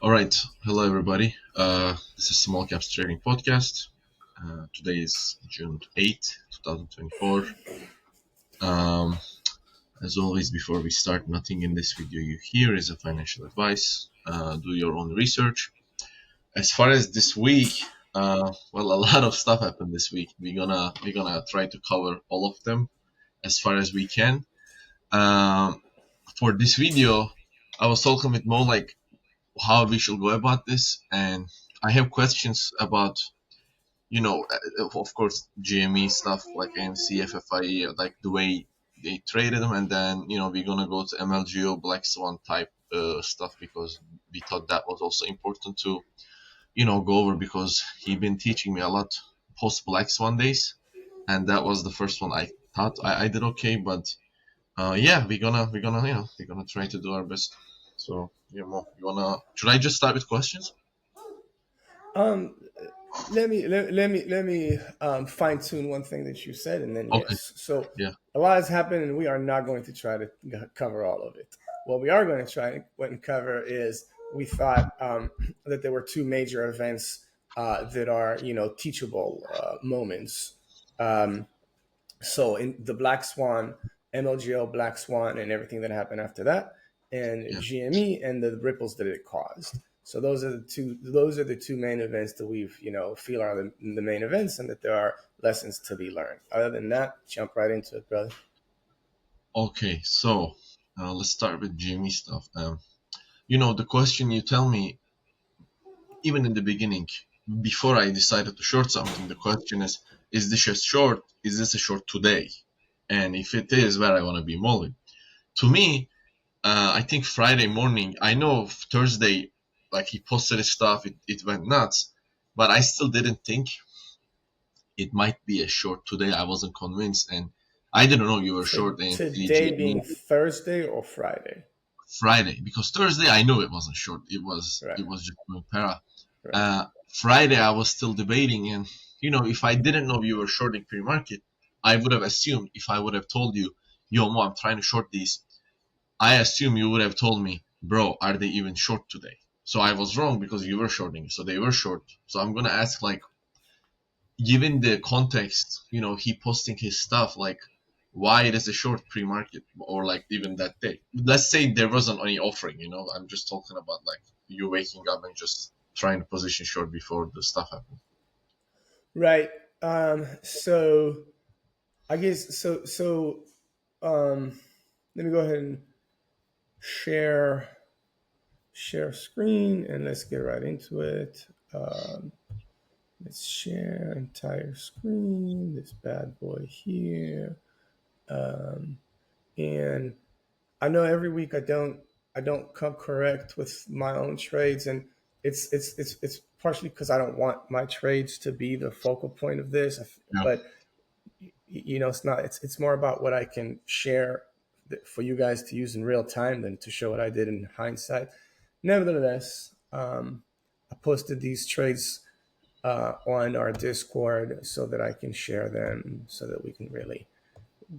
All right. Hello, everybody. This is Small Caps Trading Podcast. Today is June 8th, 2024. Um, as always, before we start, nothing in this video you hear is a financial advice. Do your own research. As far as this week, well, a lot of stuff happened this week. We're gonna try to cover all of them as far as we can. Um, for this video, I was talking with Mo like how we should go about this, and I have questions about of course GME stuff like AMC, FFIE, like the way they traded them, and then we're gonna go to MLGO Black Swan type stuff because we thought that was also important to go over because he been teaching me a lot post Black Swan days, and that was the first one I thought I did okay, but yeah, we're gonna try to do our best. So Mo, you wanna should I just start with questions? Um, let me fine tune one thing that you said, and then Okay, yes. So yeah, a lot has happened, and we are not going to try to cover all of it. What we are going to try and cover is we thought that there were two major events that are teachable moments. Um, so in the Black Swan, MLGO Black Swan, and everything that happened after that, and yeah. GME and the ripples that it caused. So those are the two. Those are the two main events that we've feel are the main events, and that there are lessons to be learned. Other than that, jump right into it, brother. Okay, so let's start with Jimmy stuff. The question you tell me, even in the beginning, before I decided to short something, the question is this a short? Is this a short today? And if it is, where I want to be mulling. To me, I think Friday morning, I know Thursday, like he posted his stuff, it went nuts, but I still didn't think it might be a short today. I wasn't convinced, and I didn't know you were short and Today GME. being Thursday or Friday, Friday because Thursday I knew it wasn't short. It was right? it was just doing para. Right. Friday I was still debating, and if I didn't know you were shorting pre-market, I would have assumed if I would have told you, yo, Mo, I'm trying to short these. I assume you would have told me, bro, are they even short today? So I was wrong because you were shorting, so they were short. So I'm gonna ask like, given the context, he posting his stuff like why it is a short pre-market or like even that day. Let's say there wasn't any offering, I'm just talking about like you waking up and just trying to position short before the stuff happened. Right. So I guess so. Um, Let me go ahead and share share screen, and let's get right into it. Let's share entire screen, this bad boy here. Um, and I know every week I don't come correct with my own trades, and it's partially because I don't want my trades to be the focal point of this. Yeah. But it's not. It's more about what I can share for you guys to use in real time than to show what I did in hindsight. Nevertheless, I posted these trades on our Discord so that I can share them, so that we can really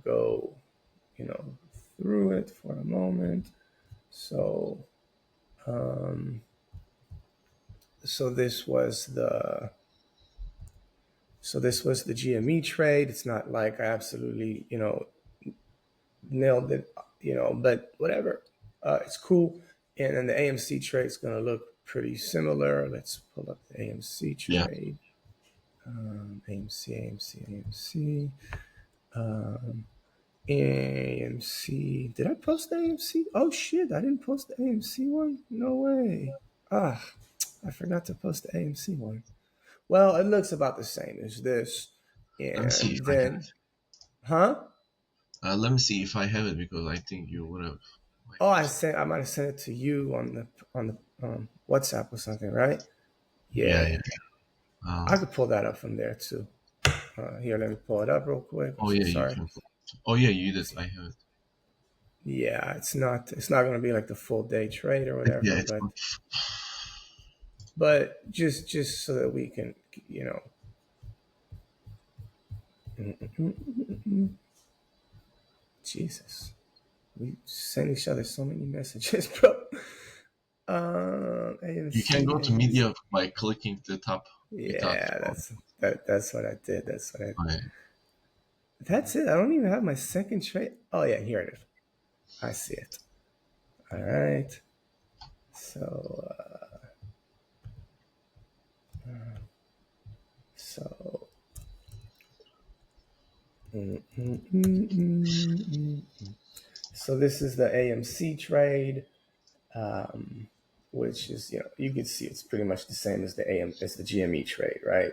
go, you know, through it for a moment. So, um, so this was the GME trade. It's not like I absolutely nailed it, but whatever. It's cool. And then the AMC trade is going to look pretty similar. Let's pull up the AMC Yeah. trade. AMC, AMC, AMC. Um, AMC. Did I post the AMC? Oh shit! I didn't post the AMC one. No way. Ah, I forgot to post the AMC one. Well, it looks about the same as this. Let me see if And I have then, it. huh? Let me see if I have it because I think you would have like Oh, I posted. sent. I might have sent it to you on the WhatsApp or something, right? Yeah, yeah. Yeah, Uh, I could pull that up from there too. Here, let me pull it up real quick. I'm oh so yeah, you sorry. can. Oh yeah, you did. It's, I have it. yeah, it's not going to be like the full day trade or whatever, Yeah, it's but just so that we can, you know, Jesus, we send each other so many messages, bro. You can AMC, go to AMC. media by clicking the top. We talked Yeah, about. that's what I did. That's what I. Okay. That's it. I don't even have my second trade. Oh yeah, here it is. I see it. All right. So so. mm, mm, mm, mm, mm. So this is the AMC trade, which is you can see it's pretty much the same as the GME trade, right?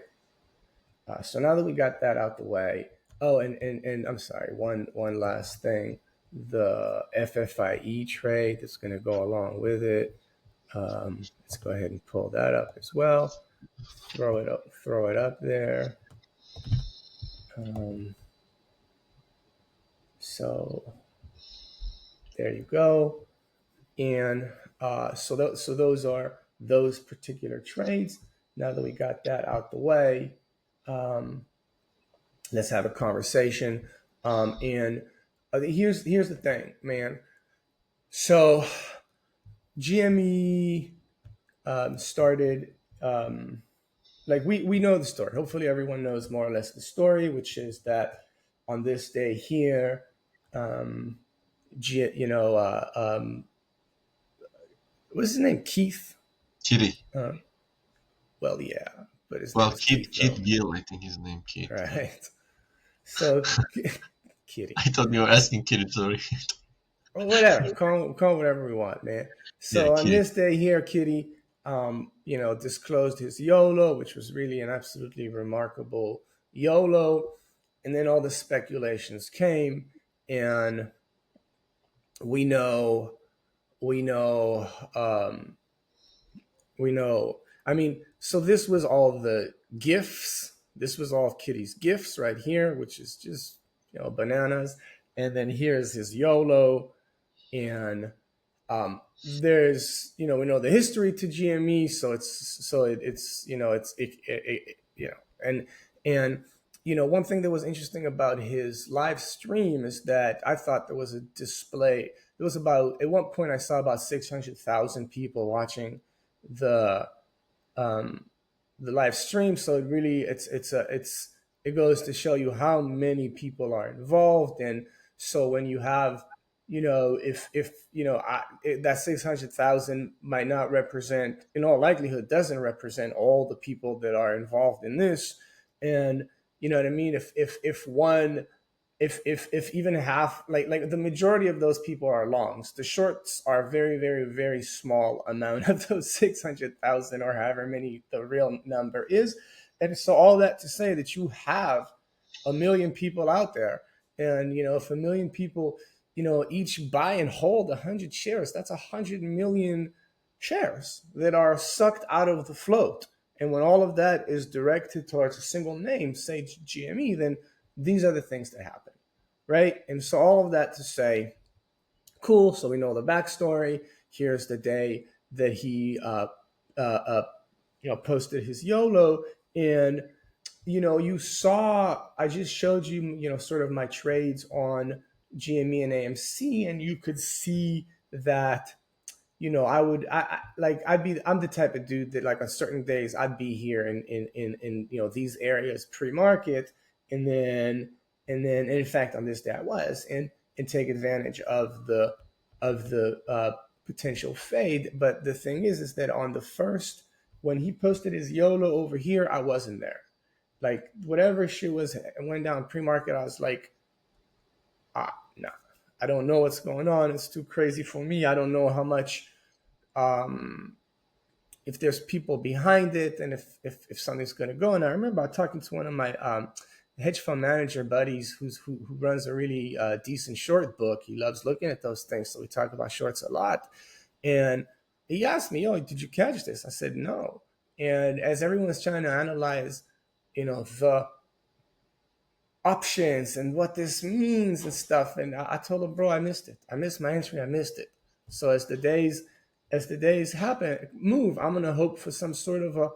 So now that we got that out the way, oh, and I'm sorry, one last thing, the FFIE trade that's going to go along with it. Let's go ahead and pull that up as well. Throw it up there. Um, so there you go. And so those are those particular trades. Now that we got that out the way, um, let's have a conversation. And here's the thing, man. So GME started like we know the story. Hopefully, everyone knows more or less the story, which is that on this day here, um, you know, what's his name? Keith. Kitty. Uh, well, yeah, but his name Well, is Kid Keith, Kid though, Gill, I think his name Kid. Yeah. right? So, Kitty. I thought you were asking Kitty. Sorry. Or whatever. Call whatever we want, man. Yeah, So on Kitty. this day here, Kitty, disclosed his YOLO, which was really an absolutely remarkable YOLO. And then all the speculations came, and we know, we know, um, we know. I mean, so this was all the gifts. This was all of Kitty's gifts right here, which is just bananas. And then here's his YOLO, and there's we know the history to GME, so it's and one thing that was interesting about his live stream is that I thought there was a display. There was about at one point I saw about 600,000 people watching the um, the live stream. So it really it goes to show you how many people are involved. And so when you have if that 600,000 might not represent, in all likelihood doesn't represent all the people that are involved in this. And you know what I mean, if one if even half, like the majority of those people are longs, the shorts are very very very small amount of those 600,000 or however many the real number is. And so all that to say that you have a million people out there, and if a million people each buy and hold 100 shares, that's 100 million shares that are sucked out of the float. And when all of that is directed towards a single name, say GME, then these are the things that happen, right? And so all of that to say, cool. So we know the backstory. Here's the day that he, posted his YOLO, and you saw. I just showed you, sort of my trades on GME and AMC, and you could see that I'm the type of dude that, like, on certain days I'd be here in these areas pre-market, and then in fact on this day I was, and take advantage of the potential fade. But the thing is that on the first, when he posted his YOLO over here, I wasn't there. Like, whatever shit went down pre-market, I was like, no, I don't know what's going on. It's too crazy for me. I don't know how much, if there's people behind it, and if something's going to go. And I remember talking to one of my hedge fund manager buddies who runs a really decent short book. He loves looking at those things, so we talk about shorts a lot. And he asked me, "Oh, did you catch this?" I said, "No." And as everyone's trying to analyze, the options and what this means and stuff. And I told him, bro, I missed it. I missed my entry. I missed it. So as the days happen, move, I'm gonna hope for some sort of a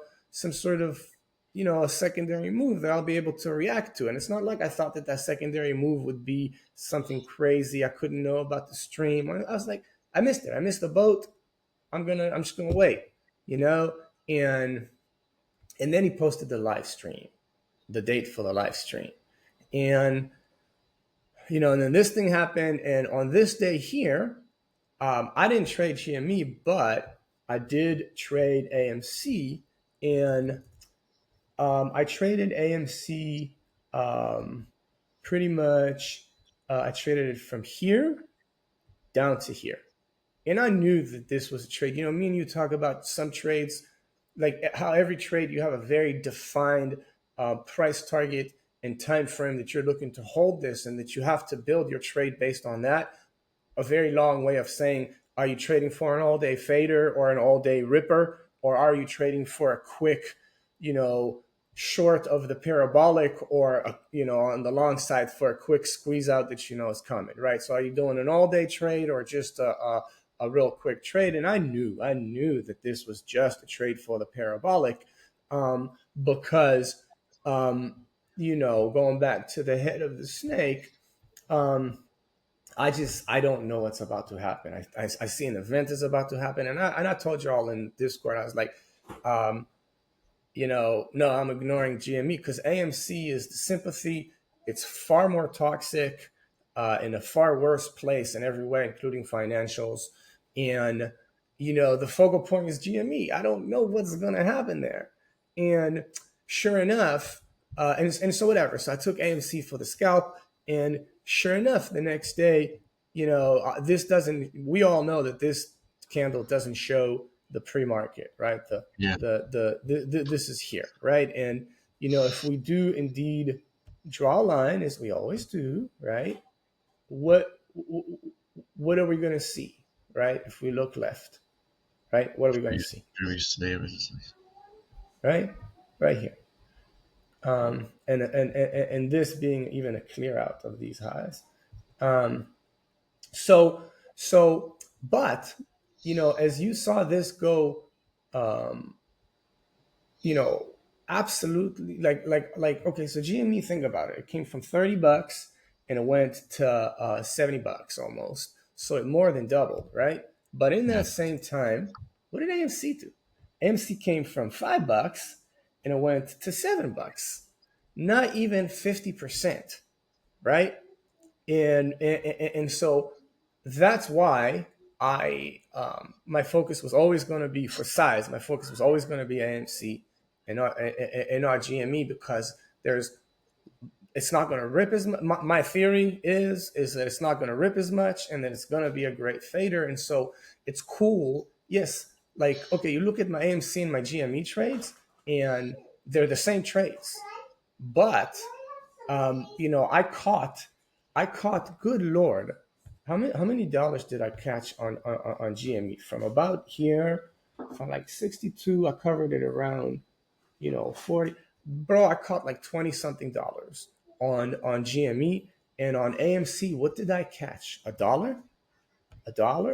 secondary move that I'll be able to react to. And it's not like I thought that secondary move would be something crazy I couldn't know about the stream. I was like, I missed it. I missed the boat. I'm just gonna wait, you know. And and then he posted the live stream, the date for the live stream, and and then this thing happened. And on this day here, I didn't trade GME, but I did trade AMC, and I traded AMC pretty much. I traded it from here down to here. And I knew that this was a trade. Me and you talk about some trades, like how every trade you have a very defined price target and time frame that you're looking to hold this, and that you have to build your trade based on that. A very long way of saying, are you trading for an all-day fader or an all-day ripper, or are you trading for a quick, you know, short of the parabolic, or on the long side for a quick squeeze out that is coming, right? So are you doing an all-day trade or just a real quick trade? And I knew that this was just a trade for the parabolic, because going back to the head of the snake. um, I don't know what's about to happen. I see an event is about to happen, and I told you all in Discord. I was like, um, no, I'm ignoring GME because AMC is the sympathy. It's far more toxic, in a far worse place in every way, including financials. And the focal point is GME. I don't know what's going to happen there. And sure enough, and so whatever. So I took AMC for the scalp, and sure enough, the next day, this doesn't. We all know that this candle doesn't show the pre-market, right? Yeah, This is here, right? And if we do indeed draw a line, as we always do, right? What what are we going to see, right? If we look left, right? What are we going to see, previous day resistance. right? Right here. And this being even a clear out of these highs. Um, so, but as you saw this go, um, you know, absolutely, like okay, so GME, think about it. It came from $30 and it went to $70 almost. So it more than doubled, right? But in Yeah, that same time, what did AMC do? AMC came from $5 and it went to $7. Not even 50%, right? And so that's why my focus was always going to be for size. My focus was always going to be AMC and not GME, because it's not going to rip as much. My theory is that it's not going to rip as much, and that it's going to be a great fader. And so it's cool. Yes, like okay, you look at my AMC and my GME trades, and they're the same trades, but I caught. Good Lord, how many dollars did I catch on GME from about here, from like 62? I covered it around 40. Bro, I caught like 20 something dollars on GME. And on AMC, what did I catch? A dollar?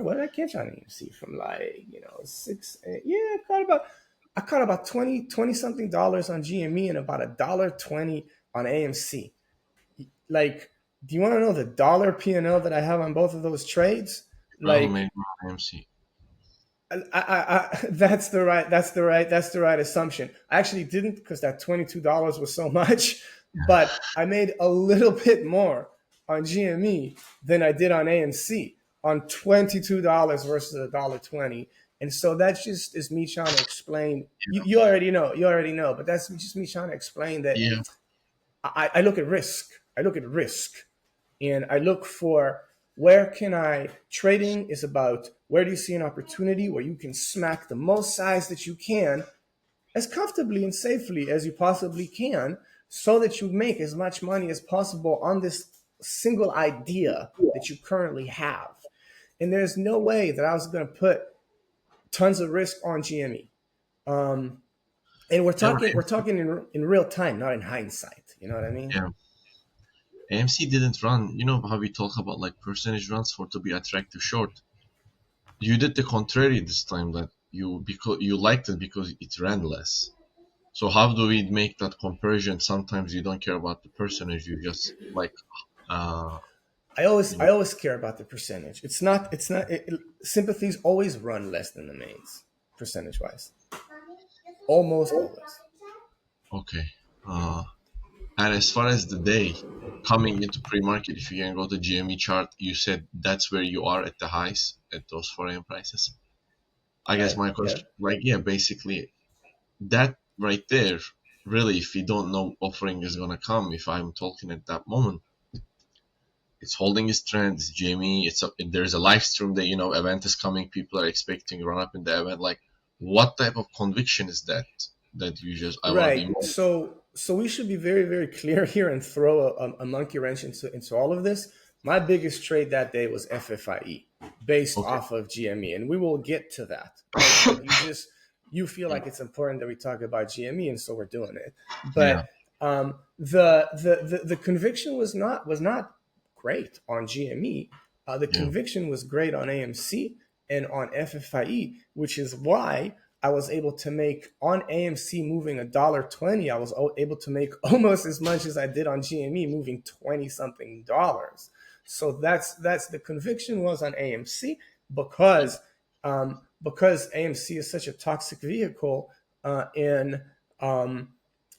What did I catch on AMC from like six? Yeah, I caught about 20 something dollars on GME and about $1.20 on AMC. Like, do you want to know the dollar P&L that I have on both of those trades? well, Like, maybe AMC. that's the right assumption. I actually didn't, because that $22 was so much, but I made a little bit more on GME than I did on AMC, on $22 versus $1.20. And so that just is me trying to explain. You already know, but that's just me trying to explain that Yeah, I look at risk. I look at risk, and I look for, where can I. Trading is about, where do you see an opportunity where you can smack the most size that you can, as comfortably and safely as you possibly can, so that you make as much money as possible on this single idea that you currently have. And there's no way that I was going to put tons of risk on GME. Um, and we're yeah, talking we're talking in real time, not in hindsight. You know what I mean? yeah. AMC didn't run. You know how we talk about like percentage runs for to be attractive short. You did the contrary this time. That because you liked it because it ran less. So how do we make that comparison? Sometimes you don't care about the percentage. You just like uh I always care about the percentage. Sympathies always run less than the mains, percentage wise. Almost always. Okay. Uh, and as far as the day coming into pre-market, if you can go to GME chart, you said that's where you are at the highs at those foreign prices. I guess Right. my Yeah. question, like, yeah, basically that right there, really, if you don't know offering is gonna come, if I'm talking at that moment, it's holding its trend. It's GME. There's a live stream that event is coming. People are expecting run up in the event. Like, what type of conviction is that? That you just I want to be Right. more. So we should be very, very clear here and throw a monkey wrench into all of this. My biggest trade that day was FFIE based Okay. off of GME, and we will get to that, right? But you feel Yeah. like it's important that we talk about GME, and so we're doing it. Yeah. But the conviction was not great on GME. The Yeah. conviction was great on AMC and on FFIE, which is why I was able to make on AMC moving $1.20. I was able to make almost as much as I did on GME moving 20 something dollars. So that's the conviction was on AMC because AMC is such a toxic vehicle and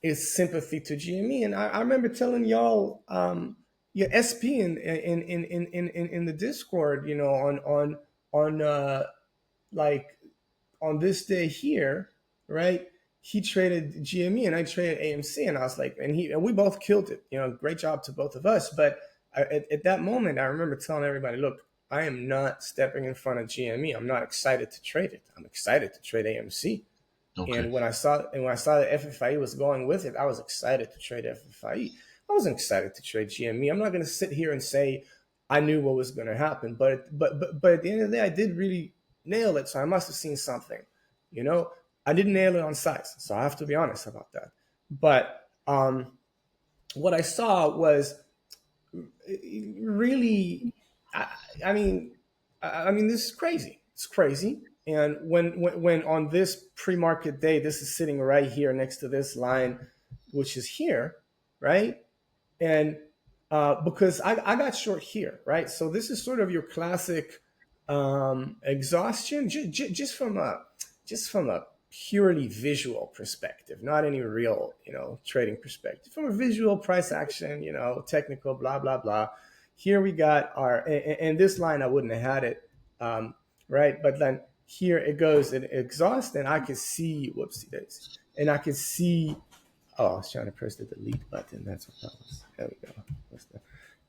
is sympathy to GME. And I remember telling y'all your SP in the Discord, on like on this day here, right? He traded GME and I traded AMC, and I was like, and we both killed it. Great job to both of us. But at that moment, I remember telling everybody, look, I am not stepping in front of GME. I'm not excited to trade it. I'm excited to trade AMC. Okay. And when I saw that FFIE was going with it, I was excited to trade FFIE. I wasn't excited to trade GME. I'm not going to sit here and say I knew what was going to happen, but at the end of the day, I did really nail it. So I must have seen something. You know, I didn't nail it on size, so I have to be honest about that. But what I saw was really, I, I mean, I mean, this is crazy. It's crazy. And when on this pre-market day, this is sitting right here next to this line, which is here, right? And because I got short here, right? So this is sort of your classic exhaustion, just from a purely visual perspective, not any real, trading perspective. From a visual price action, technical, blah blah blah. Here we got and this line I wouldn't have had it, right? But then here it goes in exhaust, and I could see whoopsie daisy, and I could see. Oh, I was trying to press the delete button. That's what that was. There we go.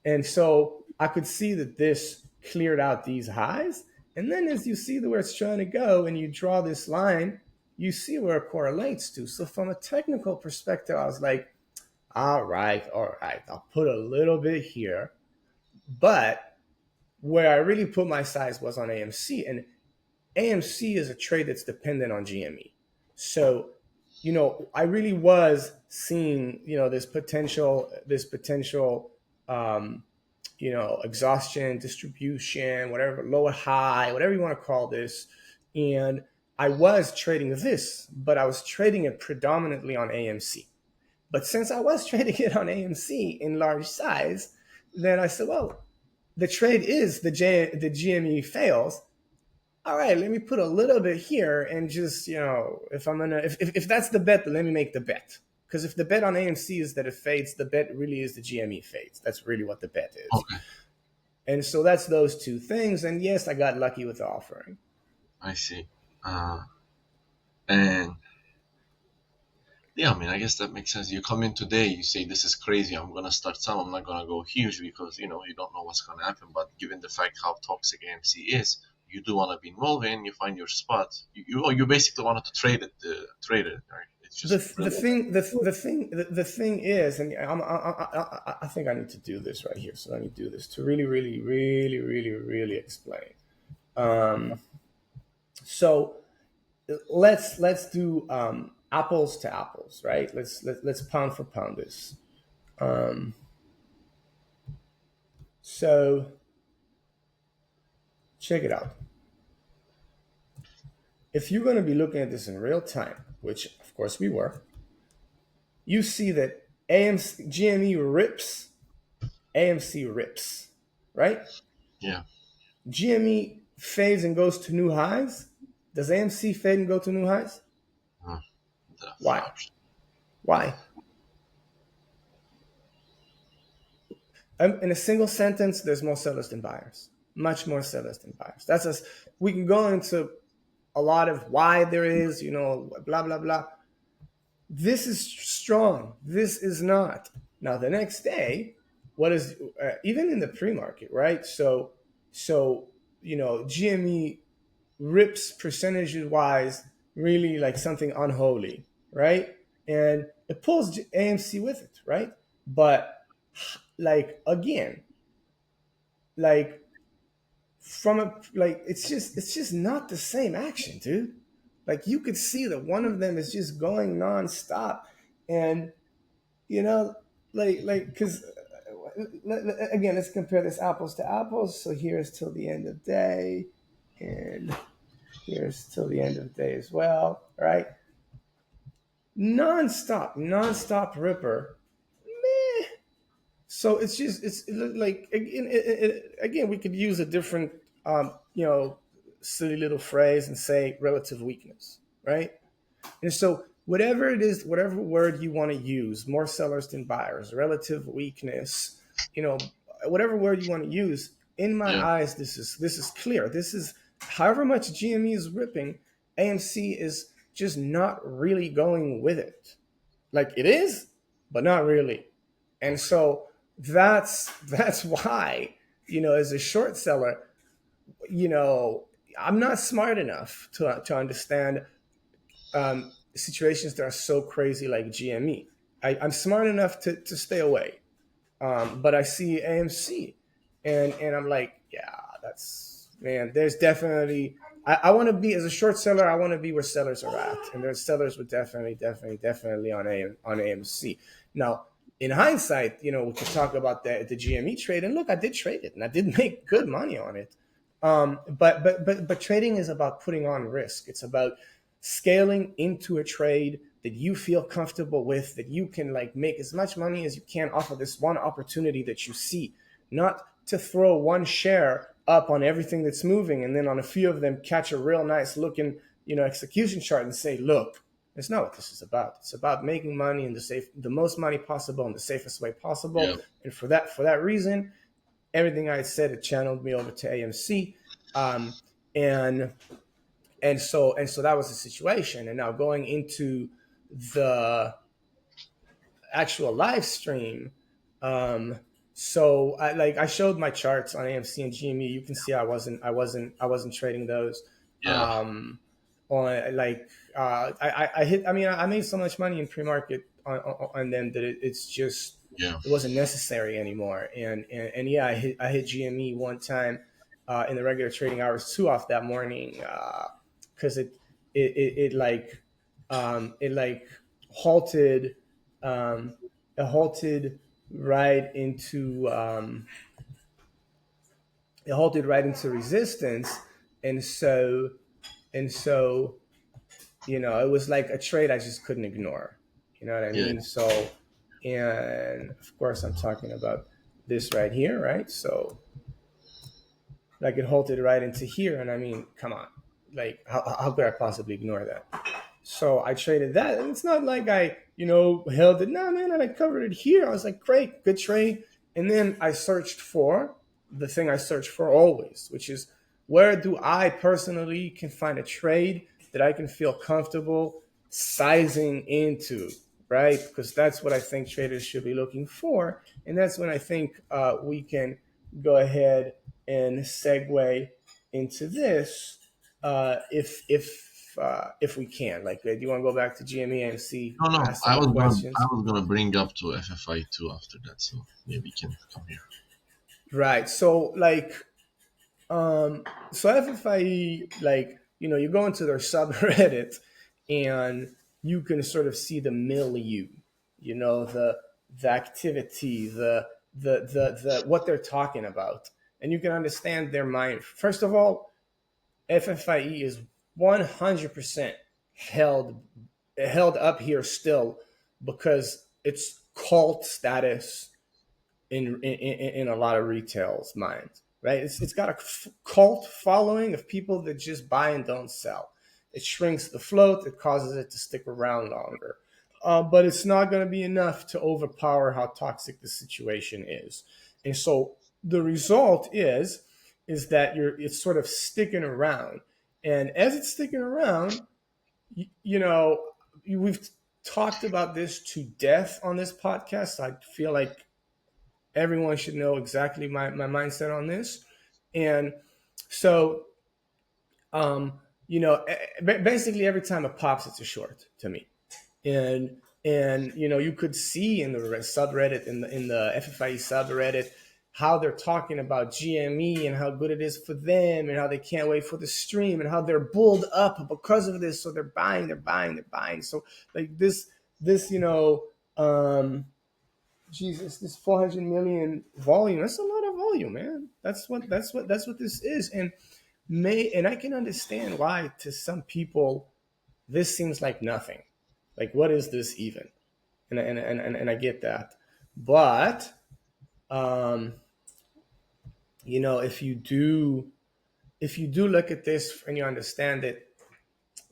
And so I could see that this cleared out these highs. And then as you see where it's trying to go and you draw this line, you see where it correlates to. So from a technical perspective, I was like, all right, I'll put a little bit here. But where I really put my size was on AMC. And AMC is a trade that's dependent on GME. So, I really was seeing, this potential, exhaustion, distribution, whatever, lower high, whatever you want to call this. And I was trading this, but I was trading it predominantly on AMC. But since I was trading it on AMC in large size, then I said, well, the trade is the GME fails. All right, let me put a little bit here and just, if that's the bet, then let me make the bet. Because if the bet on AMC is that it fades, the bet really is the GME fades. That's really what the bet is. Okay. And so that's those two things. And yes, I got lucky with the offering. I see. And yeah, I mean, I guess that makes sense. You come in today, you say this is crazy. I'm gonna start some. I'm not gonna go huge because you don't know what's gonna happen. But given the fact how toxic AMC is, you do want to be involved in. You find your spot. You basically wanted to trade it, right? It's The, just the really thing the thing is, and I think I need to do this right here. So let me do this to really, really, really, really, really explain. So let's do apples to apples, right? Let's pound for pound this. So check it out. If you're going to be looking at this in real time, which of course we were, you see that AMC GME rips, AMC rips, right? Yeah. GME fades and goes to new highs. Does AMC fade and go to new highs? Uh, the Why? 5%. Why? In a single sentence, there's more sellers than buyers. Much more sellers than buyers. That's us. We can go into a lot of why there is, blah blah blah. This is strong. This is not. Now the next day, what is even in the pre-market, right? So GME rips percentage wise really like something unholy, right? And it pulls AMC with it, right? But like again, like from a like it's just not the same action, dude. Like you could see that one of them is just going nonstop, and you know, like because again, let's compare this apples to apples. So here's till the end of day, and here's till the end of day as well, right? Nonstop ripper. Meh. So it's like again, we could use a different silly little phrase and say relative weakness, right? And so whatever it is, whatever word you want to use, more sellers than buyers, relative weakness, whatever word you want to use, in my Yeah. eyes, this is clear. This is however much GME is ripping, AMC is just not really going with it. Like it is, but not really. And Okay. so that's why, as a short seller, I'm not smart enough to understand situations that are so crazy like GME. I'm smart enough to stay away, but I see AMC, and I'm like, yeah, that's man. There's definitely I want to be as a short seller. I want to be where sellers are at, and there's sellers with definitely on AMC. Now, in hindsight, we could talk about the GME trade, and look, I did trade it, and I did make good money on it. But trading is about putting on risk. It's about scaling into a trade that you feel comfortable with, that you can like make as much money as you can off of this one opportunity that you see, not to throw one share up on everything that's moving and then on a few of them catch a real nice looking execution chart and say, look, that's not what this is about. It's about making money in the most money possible in the safest way possible. Yeah. And for that reason, everything I said, it channeled me over to AMC. um, and and so that was the situation. And now going into the actual live stream, um, so I showed my charts on AMC and GME. You can see I wasn't trading those. Yeah. On like I hit. I mean, I made so much money in pre-market on them that it's just Yeah. it wasn't necessary anymore. And yeah, I hit GME one time in the regular trading hours, two off that morning, because it halted, um, it halted right into resistance. And so and so it was like a trade I just couldn't ignore. You know what I Yeah. mean? So, and of course I'm talking about this right here, right? So like it halted right into here, and I mean, come on, like how could I possibly ignore that? So I traded that, and it's not like I, held it. No, man, I covered it here. I was like, great, good trade. And then I searched for the thing I search for always, which is where do I personally can find a trade that I can feel comfortable sizing into, right? Because that's what I think traders should be looking for, and that's when I think we can go ahead and segue into this, if we can. Like, do you want to go back to GME and see, No, no. ask some more I questions? was gonna bring up to FFI two after that, so maybe we can come here. Right. So like, so FFIE, like, you go into their subreddit and you can sort of see the milieu, the activity, the what they're talking about, and you can understand their mind. First of all, FFIE is 100% held held up here still because it's cult status in a lot of retail's minds, right? It's got a cult following of people that just buy and don't sell. It shrinks the float. It causes it to stick around longer. But it's not going to be enough to overpower how toxic the situation is. And so the result is that it's sort of sticking around. And as it's sticking around, we've talked about this to death on this podcast. I feel like everyone should know exactly my mindset on this. And so, basically every time it pops, it's a short to me. And you could see in the subreddit, in the FFIE subreddit, how they're talking about GME and how good it is for them and how they can't wait for the stream and how they're bulled up because of this. So they're buying. So like this, Jesus, this 400 million volume, that's a lot of volume, man. That's what this is. And I can understand why to some people this seems like nothing. Like, what is this even? And I get that. But if you do look at this and you understand that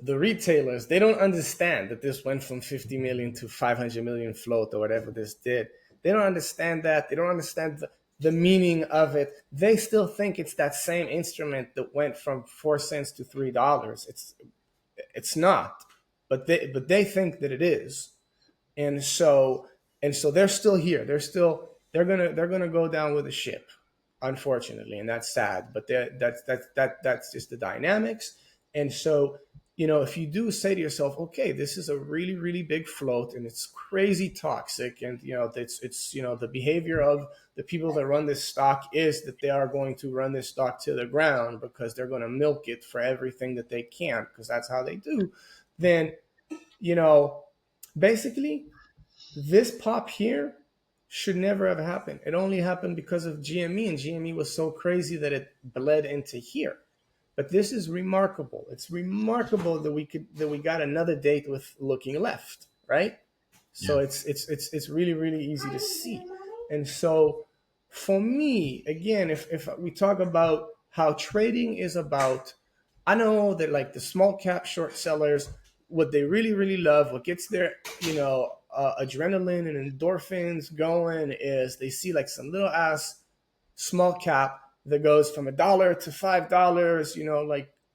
the retailers, they don't understand that this went from 50 million to 500 million float or whatever this did. They don't understand that. They don't understand the meaning of it. They still think it's that same instrument that went from 4 cents to $3. It's not, but they think that it is. And so they're still here. They're gonna go down with the ship, unfortunately, and that's sad. But that's just the dynamics. And so, if you do say to yourself, okay, this is a really, really big float and it's crazy toxic, and it's the behavior of the people that run this stock is that they are going to run this stock to the ground because they're going to milk it for everything that they can, because that's how they do. Then, basically, this pop here should never have happened. It only happened because of GME, and GME was so crazy that it bled into here. But this is remarkable. It's remarkable that we got another date with looking left, right? So Yeah. it's really, really easy to see. And so for me, again, if we talk about how trading is about, I know that like the small cap short sellers, what they really, really love, what gets their, adrenaline and endorphins going is they see like some little ass small cap that goes from $1 to $5,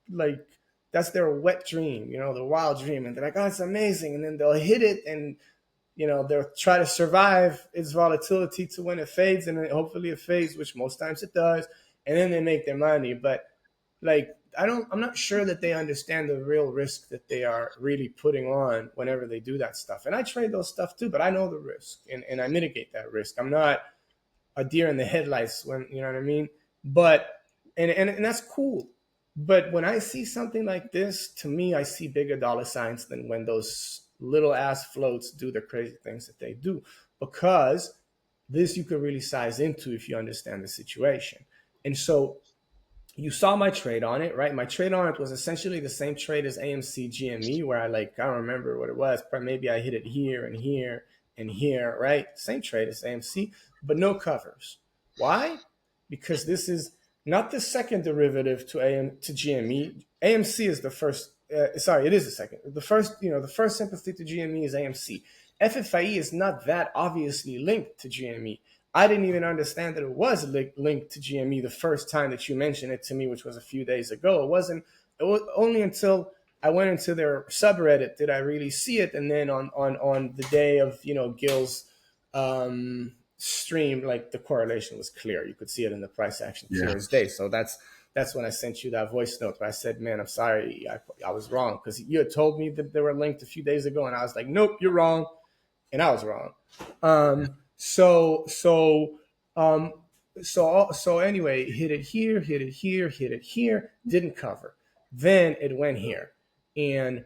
like that's their wet dream, the wild dream. And they're like, oh, it's amazing. And then they'll hit it and, they'll try to survive its volatility to when it fades, and then hopefully it fades, which most times it does. And then they make their money. But like, I'm not sure that they understand the real risk that they are really putting on whenever they do that stuff. And I trade those stuff too, but I know the risk and I mitigate that risk. I'm not a deer in the headlights when, you know what I mean? But, and that's cool. But when I see something like this, to me, I see bigger dollar signs than when those little ass floats do the crazy things that they do, because this you can really size into if you understand the situation. And so you saw my trade on it, right? My trade on it was essentially the same trade as AMC GME, where I don't remember what it was, but maybe I hit it here and here and here, right? Same trade as AMC, but no covers. Why? Because this is not the second derivative to GME. AMC is the first. It is the second. The first sympathy to GME is AMC. FFIE is not that obviously linked to GME. I didn't even understand that it was linked to GME the first time that you mentioned it to me, which was a few days ago. It was only until I went into their subreddit did I really see it. And then on the day of, Gil's stream, like the correlation was clear. You could see it in the price action clear as day. So that's when I sent you that voice note where I said, man, I'm sorry, I was wrong, because you had told me that they were linked a few days ago, and I was like, nope, you're wrong. And I was wrong. So anyway, hit it here, didn't cover. Then it went here. And,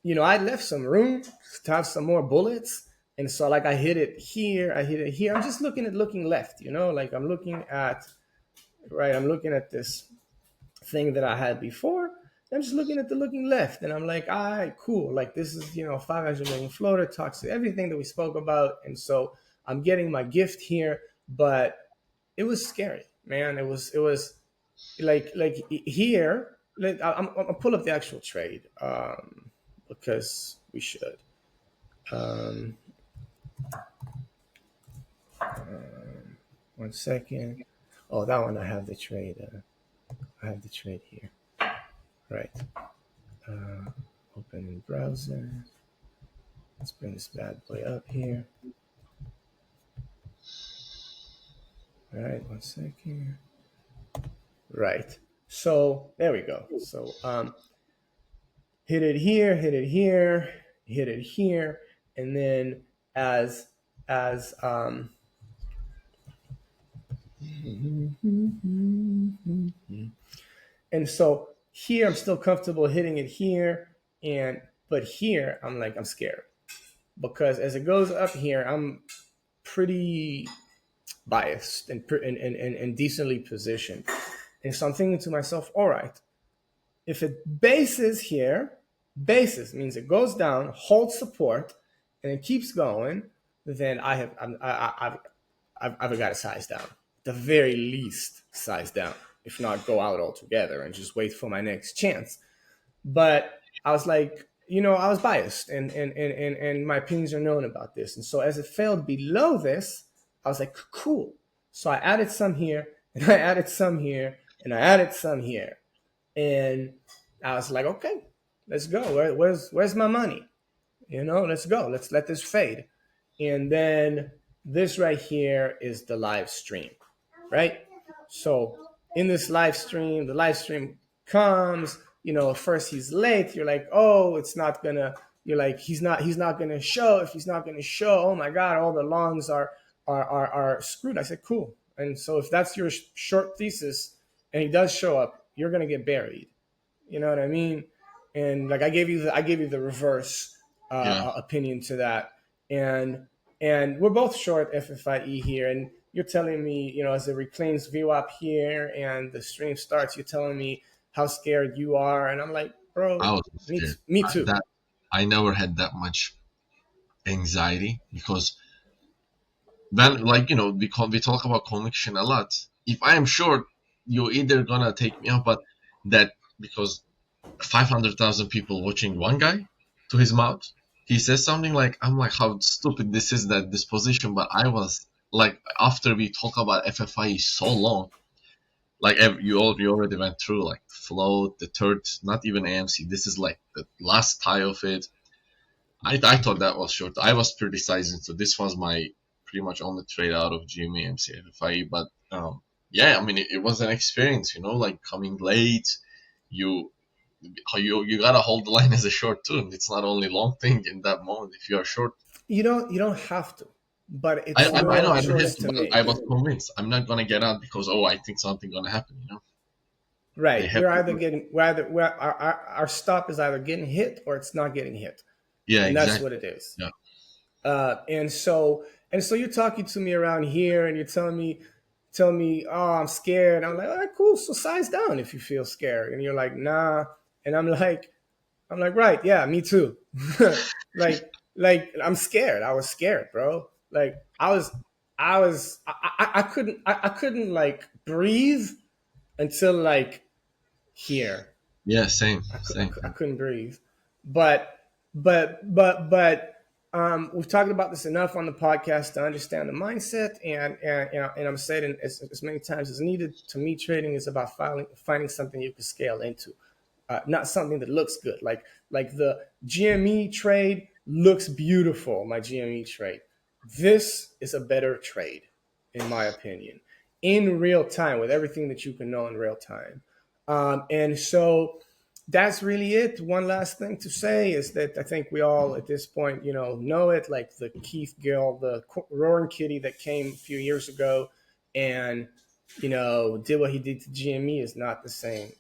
I left some room to have some more bullets. And so like I hit it here. I'm just looking left, like I'm looking at this thing that I had before. I'm just looking at the looking left, and I'm like, all right, cool. Like this is, 500 million floater, talks to everything that we spoke about. And so I'm getting my gift here. but it was scary, man. It was like here. I'll pull up the actual trade because we should. Um, 1 second. Oh, that one I have the trade. I have the trade here. Right. Open in browser. Let's bring this bad boy up here. All right, 1 second. Right. So there we go. So hit it here, hit it here, hit it here, and then as and so here I'm still comfortable hitting it here, and but here I'm scared because as it goes up here, I'm pretty biased and decently positioned. And so I'm thinking to myself, all right, if it bases here, bases means it goes down, holds support, and it keeps going, then I've got to size down. The very least size down, if not go out altogether and just wait for my next chance. But I was like, I was biased and my opinions are known about this. And so as it failed below this, I was like, cool. So I added some here and I added some here and I added some here. And I was like, okay, let's go. Where's my money? Let's go. Let's let this fade. And then this right here is the live stream, right? So in this live stream, the live stream comes, at first he's late. You're like, oh, it's not gonna, you're like, he's not gonna show. If he's not gonna show, oh my God, all the longs are screwed. I said, cool. And so if that's your short thesis and he does show up, you're gonna get buried. You know what I mean? And like I gave you the reverse opinion to that, and we're both short FFIE here, and you're telling me, as it reclaims VWAP here and the stream starts, you're telling me how scared you are, and I'm like, bro, I was scared. me too. I never had that much anxiety because then, like, we talk about conviction a lot. If I am short, you're either gonna take me out, but that because 500,000 people watching one guy to his mouth, he says something like, I'm like, how stupid this is, that this position. But I was like, after we talk about FFIE so long, like you already went through like float, the third, not even AMC. This is like the last tie of it. I thought that was short. I was criticizing, so this was my pretty much only trade out of GME, AMC, FFIE. But yeah, I mean, it was an experience, like coming late. You gotta hold the line as a short too. It's not only long thing in that moment. If you are short, you don't have to, but I it's know I your don't have choice to, to but I make. was convinced I'm not gonna get out because I think something gonna happen. They Right. have We're to either do it. getting our stop is either getting hit or it's not getting hit, Yeah, and that's exactly. what it is. Yeah, And so you're talking to me around here, and you're telling me, oh, I'm scared. I'm like, all right, cool. So size down if you feel scared, and you're like, nah, and I'm like, right, yeah, me too. like I'm scared. I was scared, bro. Like I couldn't like breathe until like here. yeah, same, I same. couldn't breathe. But we've talked about this enough on the podcast to understand the mindset, and I'm saying as many times as needed. To me, trading is about finding something you can scale into, not something that looks good. Like the GME trade looks beautiful. My GME trade. This is a better trade, in my opinion, in real time with everything that you can know in real time. And so that's really it. One last thing to say is that I think we all at this point, know it. Like the Keith Gill, the roaring kitty that came a few years ago, and did what he did to GME is not the same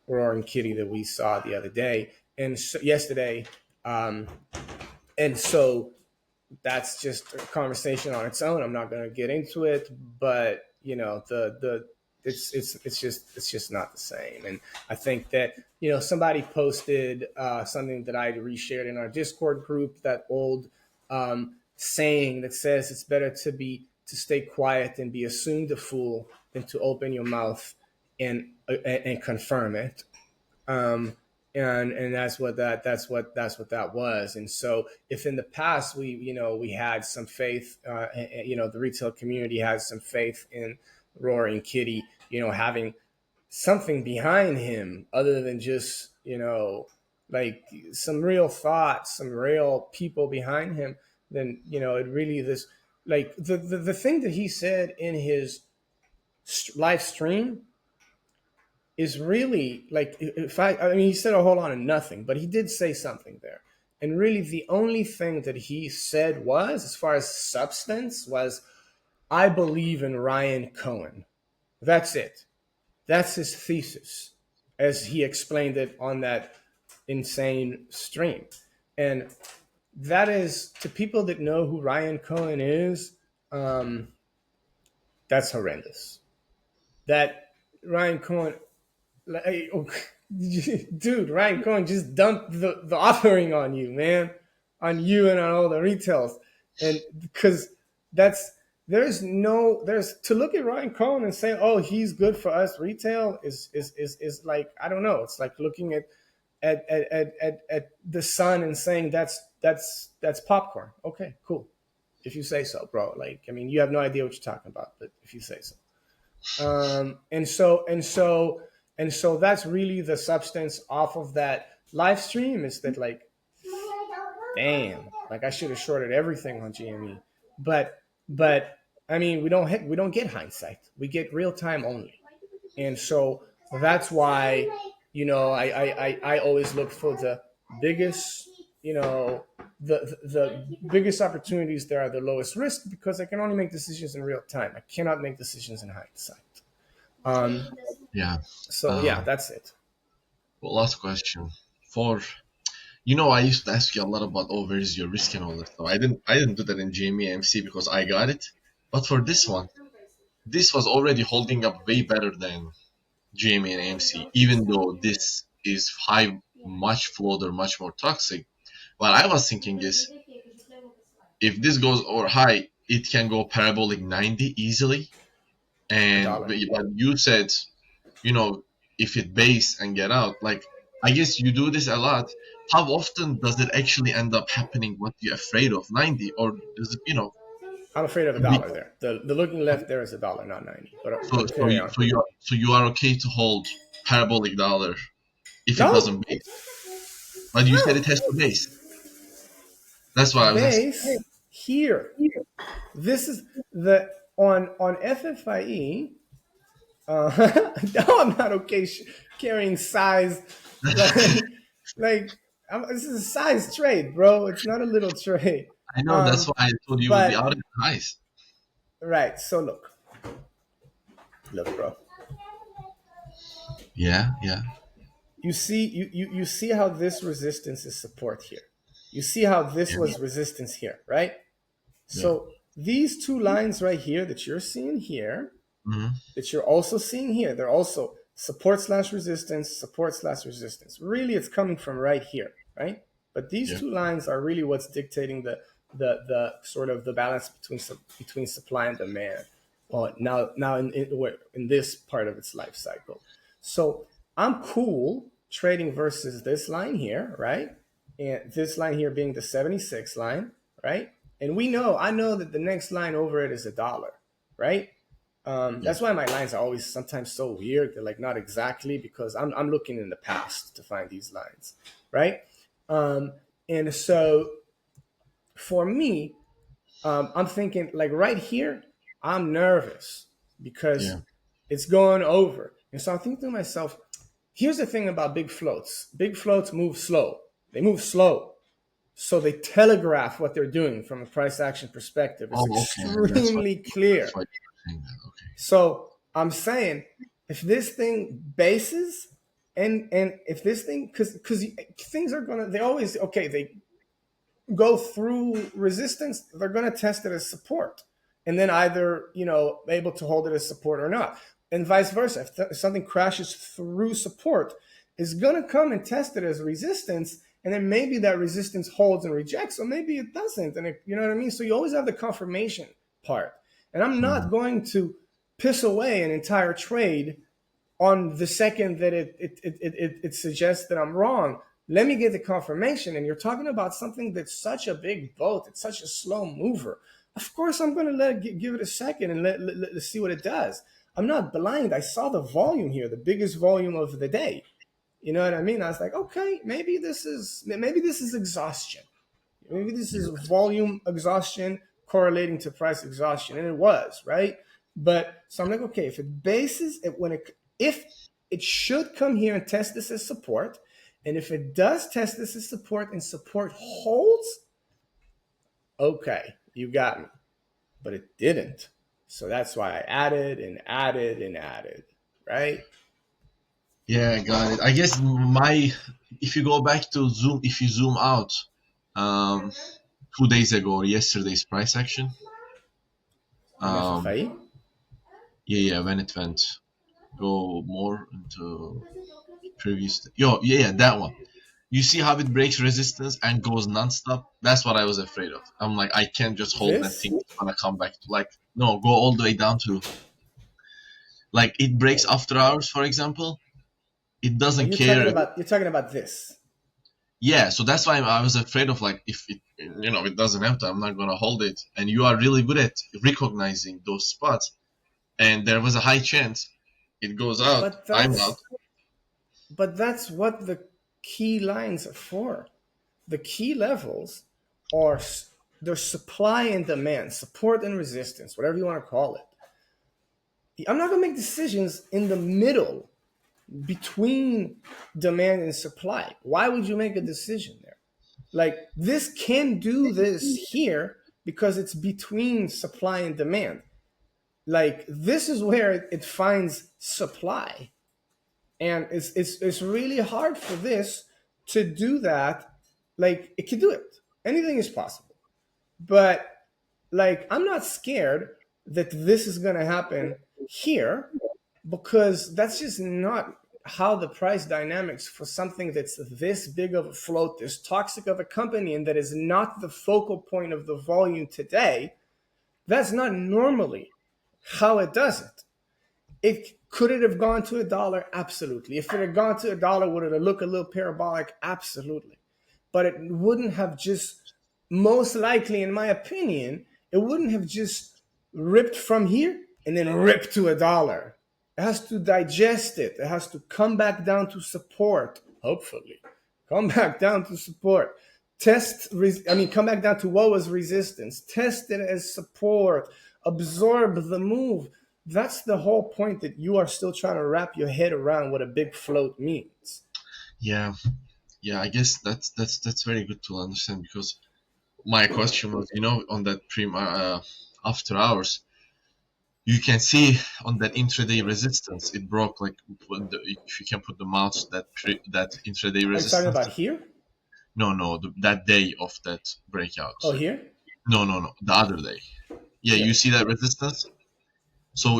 roaring kitty that we saw the other day and yesterday. And so that's just a conversation on its own. I'm not going to get into it, but the it's just not the same. And I think that somebody posted something that I reshared in our Discord group, that old saying that says it's better to stay quiet and be assumed a fool than to open your mouth and confirm it. And that's what that was. And so if in the past we had some faith, the retail community had some faith in Roaring Kitty, having something behind him other than just like some real thoughts, some real people behind him, then it really this like the thing that he said in his live stream is really like, if I mean, he said a whole lot of nothing, but he did say something there. And really the only thing that he said was, as far as substance, was, I believe in Ryan Cohen. That's it. That's his thesis, as he explained it on that insane stream. And that is, to people that know who Ryan Cohen is, that's horrendous. That Ryan Cohen, like, dude, Ryan Cohen just dumped the offering on you, man, on you and on all the retails. And because there's to look at Ryan Cohen and say, oh, he's good for us retail is like, I don't know. It's like looking at the sun and saying that's popcorn. Okay, cool. If you say so, bro. Like, I mean, you have no idea what you're talking about, but if you say so. And so that's really the substance off of that live stream, is that, like, damn, like, I should have shorted everything on GME, but I mean, we don't get hindsight, we get real time only. And so that's why I always look for the biggest, the biggest opportunities that are the lowest risk, because I can only make decisions in real time. I cannot make decisions in hindsight. Yeah. So yeah, that's it. Well, last question. I used to ask you a lot about, where is your risk and all that stuff. I didn't do that in GME AMC because I got it. But for this one, this was already holding up way better than GME and AMC, even though this is high, much floater, much more toxic. What I was thinking is, if this goes over high, it can go parabolic 90 easily. And but you said, if it base and get out, like, I guess you do this a lot. How often does it actually end up happening what you're afraid of, 90? Or does it, I'm afraid of a dollar there. The looking left there is a dollar, not 90. But carry on. So you are okay to hold parabolic dollar if it No. doesn't base? But you said it has to base. That's why I was asking. Base here. This is the on FFIE. No, I'm not okay carrying size. Like this is a size trade, bro. It's not a little trade. I know, that's why I told you would be out of the highs. Right. So look, bro. Yeah. You see how this resistance is support here. You see how this was resistance here, right? So these two lines right here that you're seeing here, that you're also seeing here, they're also support/resistance, support/resistance. Really, it's coming from right here, right? But these two lines are really what's dictating the sort of the balance between supply and demand. Now in this part of its life cycle. So I'm cool trading versus this line here, right? And this line here being the 76 line, right? And I know that the next line over it is a dollar, right? That's why my lines are always sometimes so weird. They're like not exactly, because I'm looking in the past to find these lines, right? And so for me, I'm thinking like right here, I'm nervous because it's going over. And so I'm thinking to myself, here's the thing about big floats. Big floats move slow. They move slow. So they telegraph what they're doing from a price action perspective. It's extremely clear. So I'm saying, if this thing bases and if this thing, because things are going to, they go through resistance, they're going to test it as support. And then either, able to hold it as support or not. And vice versa. If something crashes through support, it's going to come and test it as resistance. And then maybe that resistance holds and rejects, or maybe it doesn't. And you know what I mean? So you always have the confirmation part. And I'm not Mhm. going to piss away an entire trade on the second that it suggests that I'm wrong. Let me get the confirmation. And you're talking about something that's such a big boat, it's such a slow mover. Of course, I'm going to give it a second and let's see what it does. I'm not blind. I saw the volume here, the biggest volume of the day. You know what I mean? I was like, okay, maybe this is exhaustion. Maybe this is volume exhaustion correlating to price exhaustion, and it was right. But so I'm like, okay, if it bases it when it if it should come here and test this as support, and if it does test this as support and support holds, okay, you got me. But it didn't, so that's why I added and added and added, right? Yeah, got it. I guess my if you go back to zoom, if you zoom out, um, 2 days ago or yesterday's price action, On um, FFIE. yeah, when it went, go more into previous. Yeah, that one. You see how it breaks resistance and goes nonstop? That's what I was afraid of. I'm like, I can't just hold that This? thing. It's gonna come back to like, no, go all the way down to like it breaks after hours, for example. It Oh, doesn't you're care. talking about this. Yeah, so that's why I was afraid of like if it it doesn't have to, I'm not gonna hold it. And you are really good at recognizing those spots. And there was a high chance it goes out, But I'm out. that's what the key lines are for. The key levels are their supply and demand, support and resistance, whatever you want to call it. I'm not going to make decisions in the middle between demand and supply. Why would you make a decision there? Like this can do this here because it's between supply and demand. Like this is where it finds supply. And it's really hard for this to do that. Like it can do it. Anything is possible. But like I'm not scared that this is going to happen here because that's just not how the price dynamics for something that's this big of a float, this toxic of a company, and that is not the focal point of the volume today. That's not normally how it does it. Could it have gone to a dollar? Absolutely. If it had gone to a dollar, would it have looked a little parabolic? Absolutely. But it wouldn't have just, most likely, in my opinion, it wouldn't have just ripped from here and then ripped to a dollar. It has to digest it. It has to come back down to support, hopefully. Come back down to support. Come back down to what was resistance. Test it as support. Absorb the move. That's the whole point, that you are still trying to wrap your head around what a big float means. Yeah, yeah, I guess that's very good to understand because my question was, on that after hours, you can see on that intraday resistance, it broke like if you can put the mouse that intraday Are you talking resistance. about here? No, no, that day of that breakout. Oh, here? No, no, no, the other day. Yeah, Yeah. you see that resistance. So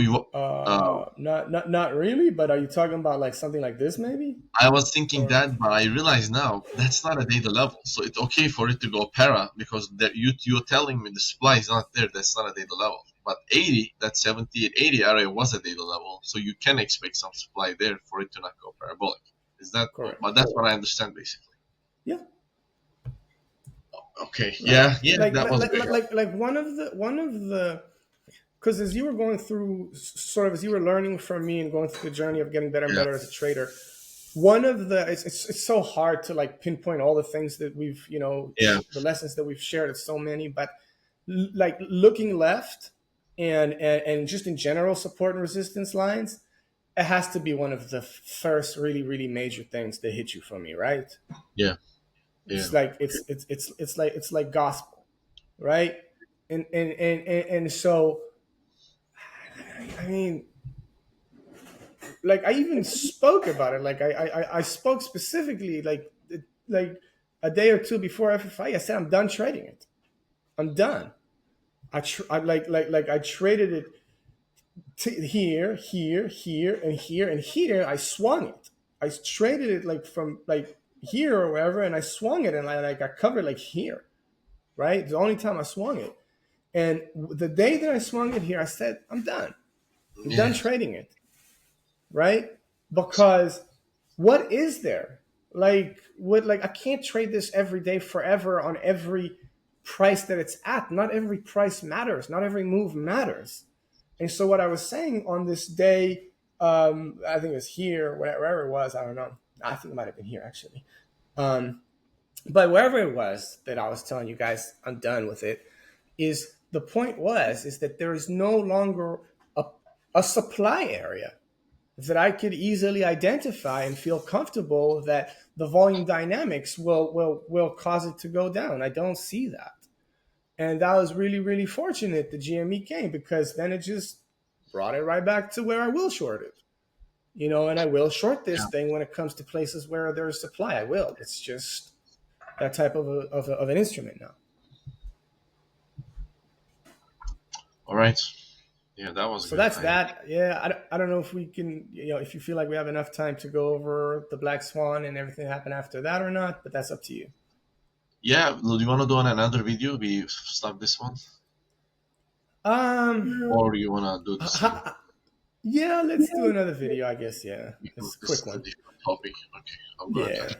Not really. But are you talking about like something like this, maybe? I was thinking Or that, but I realize now that's not a data level. So it's okay for it to go para because you're telling me the supply is not there. That's not a data level. But 80, that 78, 80 area was a data level. So you can expect some supply there for it to not go parabolic. Is that? correct? But that's what I understand basically. Yeah. Okay. Right. Yeah. Yeah. Like That like was like great. like, like one of the because as you were going through, sort of as you were learning from me and going through the journey of getting better and Yeah. better as a trader, one of the it's so hard to like pinpoint all the things that we've Yeah. the lessons that we've shared. It's so many, but like looking left and just in general support and resistance lines, it has to be one of the first really major things that hit you from me, right? Yeah. Yeah. It's like it's like gospel, right? And so I mean, like I even spoke about it. Like I spoke specifically like a day or two before FFIE. I said I'm done trading it. I'm done. I like I traded it here, and here and here. I swung it. I traded it like from like here or wherever, and I swung it, and I covered like here. Right, the only time I swung it, And the day that I swung it here, I said, I'm done. I'm Yeah. done trading it, right? Because what is there? Like I can't trade this every day forever on every price that it's at. Not every price matters. Not every move matters. And so what I was saying on this day, I think it was here, wherever it was, I don't know. I think it might have been here actually. Um, but wherever it was that I was telling you guys, I'm done with it. Is the point was is that there is no longer a, a supply area that I could easily identify and feel comfortable that the volume dynamics will cause it to go down. I don't see that. And that was really, really fortunate the GME came, because then it just brought it right back to where I will short it. And I will short this Yeah. thing when it comes to places where there's supply. I will. It's just that type of an instrument now. All right. Yeah, that was So good. that's that. Yeah, I don't know if we can, if you feel like we have enough time to go over the Black Swan and everything that happened after that or not, but that's up to you. Yeah, do you want to do another video? We stop this one, Um, or you want to do the same? yeah, let's do another video, I guess. Yeah, it's a This quick is a one. different topic. Okay, I'm gonna Yeah. try.